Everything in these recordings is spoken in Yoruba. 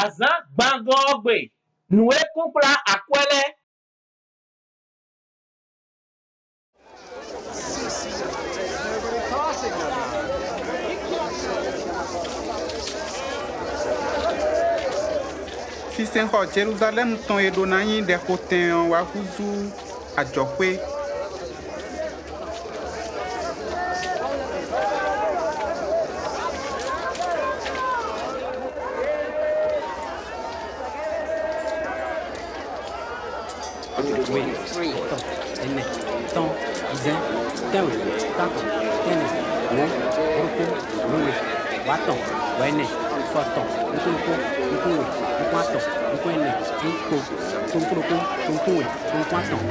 azan gbangogbe nous compla akwele. Si c'est en Jérusalem, ton et donaï des côtés en Wahouzou à Djokwe. Oui, ene, ton, izen, tewe, tako, tene, wo, ruku, ruwe, waton, wene, foton, nukunuku, nukuwe, nukwaton, nukwene, nko, tunkuruku, tunkuwe, nunkwaton.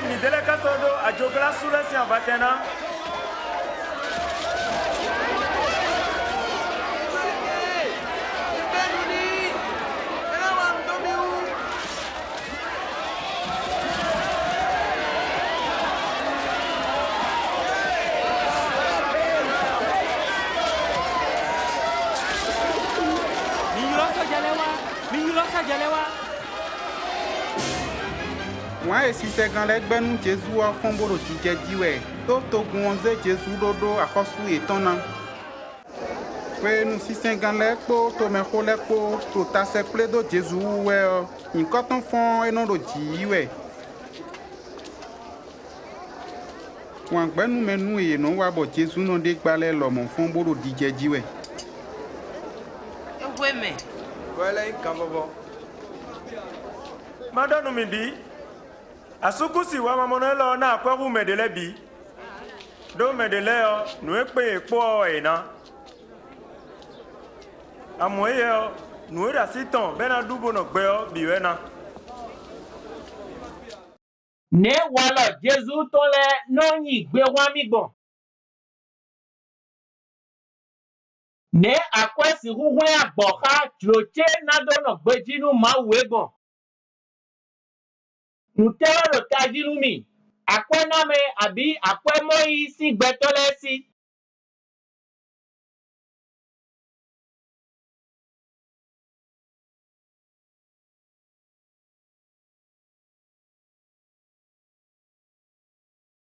Ni délégation a jogla sous la science vatena. Moi, et si c'est quand les benous Jésus a fond bolo tijediwe, to gonze Jésus dodo a kosu et tonan. Ouais, nous si c'est quand les po, to me hole po, to ta se ple do Jésus, ouais, in coton fond et non do jiwe. Wan benou menou et non wabo Jésus non dégbale l'homme fond bolo tijediwe. Ouais, mais. Voilà, il cavabo. Madame Numidi. Asukusi wa mamonelo na akweru medele bi. Do medele o nu epe epo ena. Amoye o nu era siton bena dubo no gbe o biwena. Ne wala Jésus tole non yi gbe wa mi gbon. Ne akwesi huhwe agboka troche na do no gbe jinu ma we gbon. Nutero lo tajinu mi. Akwe name abi akwe moyi si gbetole si.